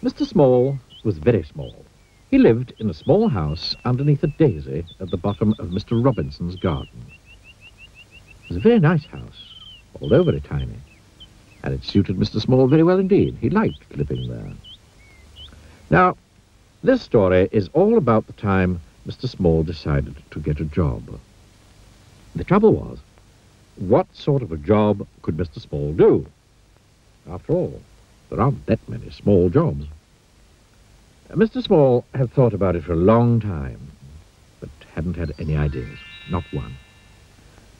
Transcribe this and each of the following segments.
Mr. Small was very small. He lived in a small house underneath a daisy at the bottom of Mr. Robinson's garden. It was a very nice house, although very tiny, and it suited Mr. Small very well indeed. He liked living there. Now, this story is all about the time Mr. Small decided to get a job. The trouble was, what sort of a job could Mr. Small do? After all, there aren't that many small jobs. Mr. Small had thought about it for a long time, but hadn't had any ideas, not one.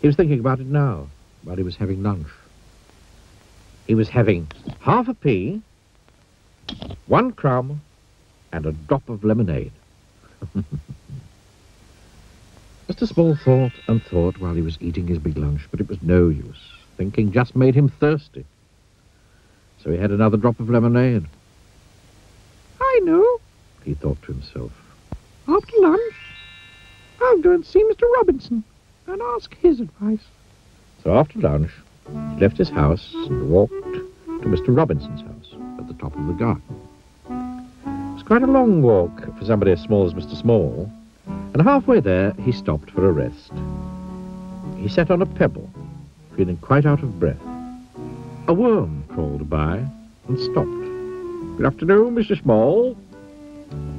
He was thinking about it now, while he was having lunch. He was having half a pea, 1 crumb, and a drop of lemonade. Mr. Small thought and thought while he was eating his big lunch, but it was no use. Thinking just made him thirsty. So he had another drop of lemonade. I know, he thought to himself. After lunch, I'll go and see Mr. Robinson and ask his advice. So after lunch, he left his house and walked to Mr. Robinson's house at the top of the garden. It was quite a long walk for somebody as small as Mr. Small, and halfway there he stopped for a rest. He sat on a pebble, feeling quite out of breath. A worm crawled by and stopped. "Good afternoon, Mr. Small,"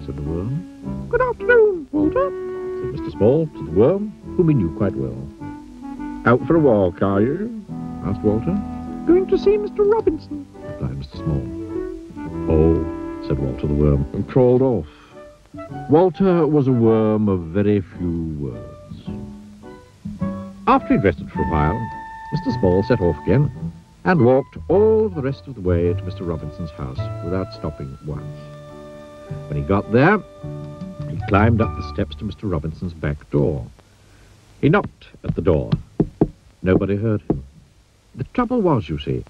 said the worm. "Good afternoon, Walter," said Mr. Small to the worm, whom he knew quite well. "Out for a walk, are you?" asked Walter. "Going to see Mr. Robinson," replied Mr. Small. "Oh," said Walter the worm, and crawled off. Walter was a worm of very few words. After he'd rested for a while, Mr. Small set off again and walked all the rest of the way to Mr. Robinson's house without stopping once. When he got there, he climbed up the steps to Mr. Robinson's back door. He knocked at the door. Nobody heard him. The trouble was, you see,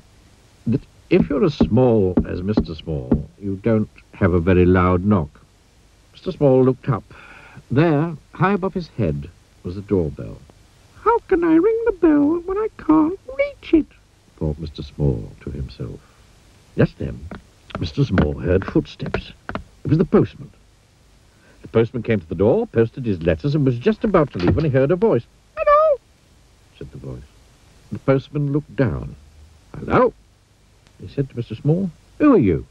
that if you're as small as Mr. Small, you don't have a very loud knock. Mr. Small looked up. There, high above his head, was a doorbell. "How can I ring the bell when I can't reach it?" thought Mr. Small to himself. Just then, Mr. Small heard footsteps. It was the postman. The postman came to the door, posted his letters, and was just about to leave when he heard a voice. "Hello," said the voice. The postman looked down. "Hello," he said to Mr. Small. "Who are you?"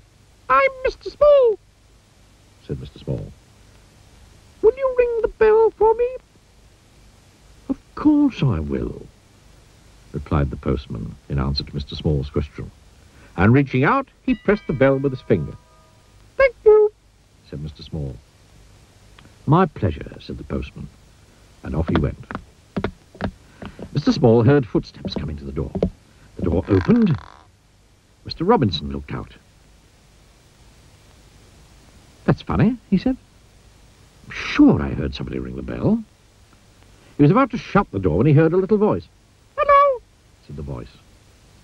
"I'm Mr. Small," said Mr. Small. "Will you ring the bell for me?" "Of course I will," replied the postman in answer to Mr. Small's question. And reaching out, he pressed the bell with his finger. "Thank you," said Mr. Small. "My pleasure," said the postman, and off he went. Mr. Small heard footsteps coming to the door. The door opened. Mr. Robinson looked out. "That's funny," he said. "I'm sure I heard somebody ring the bell." He was about to shut the door when he heard a little voice. "Hello," said the voice.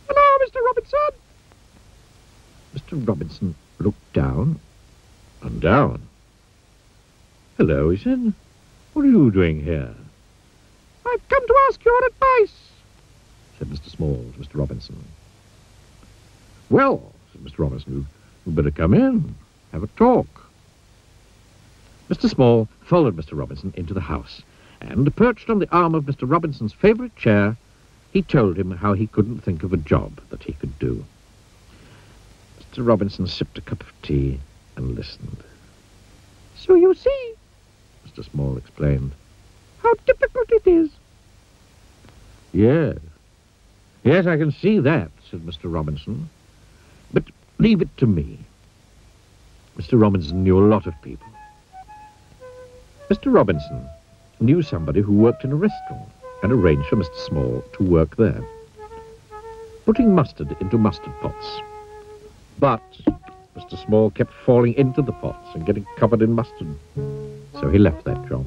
"Hello, Mr. Robinson." Mr. Robinson looked down and down. "Hello," he said. "What are you doing here?" "I've come to ask your advice," said Mr. Small to Mr. Robinson. "Well," said Mr. Robinson, "you'd better come in, have a talk." Mr. Small followed Mr. Robinson into the house, and, perched on the arm of Mr. Robinson's favourite chair, he told him how he couldn't think of a job that he could do. Mr. Robinson sipped a cup of tea and listened. "So you see," Mr. Small explained, "how difficult it is." Yes, I can see that," said Mr. Robinson. "But leave it to me." Mr. Robinson knew a lot of people. Mr. Robinson knew somebody who worked in a restaurant and arranged for Mr. Small to work there, putting mustard into mustard pots. But Mr. Small kept falling into the pots and getting covered in mustard, so he left that job.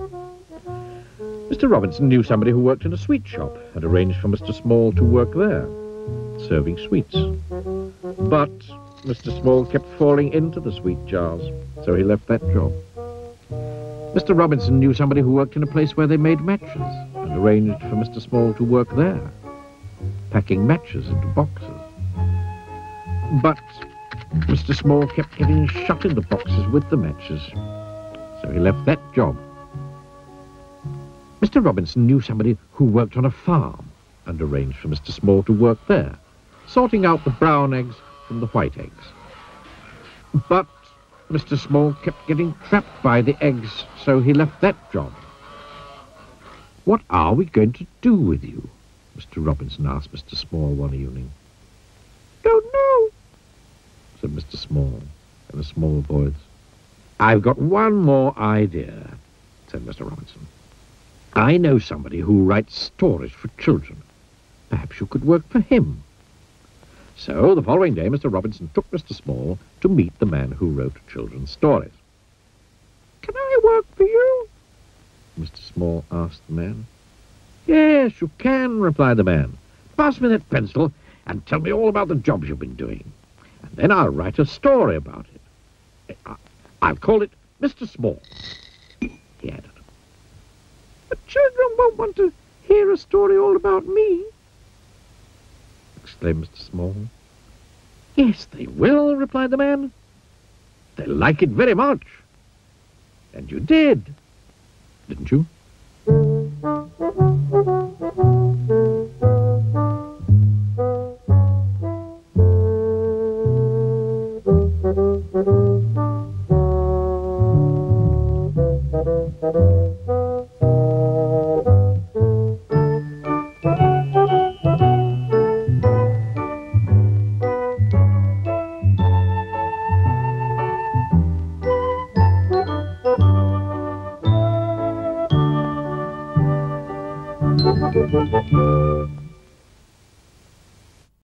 Mr. Robinson knew somebody who worked in a sweet shop and arranged for Mr. Small to work there, serving sweets. But Mr. Small kept falling into the sweet jars, so he left that job. Mr. Robinson knew somebody who worked in a place where they made matches and arranged for Mr. Small to work there, packing matches into boxes. But Mr. Small kept getting shut in the boxes with the matches, so he left that job. Mr. Robinson knew somebody who worked on a farm and arranged for Mr. Small to work there, sorting out the brown eggs from the white eggs. But Mr. Small kept getting trapped by the eggs, so he left that job. "What are we going to do with you?" Mr. Robinson asked Mr. Small one evening. "Don't know," said Mr. Small in a small voice. "I've got one more idea," said Mr. Robinson. "I know somebody who writes stories for children. Perhaps you could work for him." So the following day, Mr. Robinson took Mr. Small to meet the man who wrote children's stories. "Can I work for you?" Mr. Small asked the man. "Yes, you can," replied the man. "Pass me that pencil and tell me all about the jobs you've been doing. And then I'll write a story about it. I'll call it Mr. Small," he added. "But children won't want to hear a story all about me," exclaimed Mr. Small. "Yes, they will," replied the man. "They'll like it very much. And you did, didn't you?"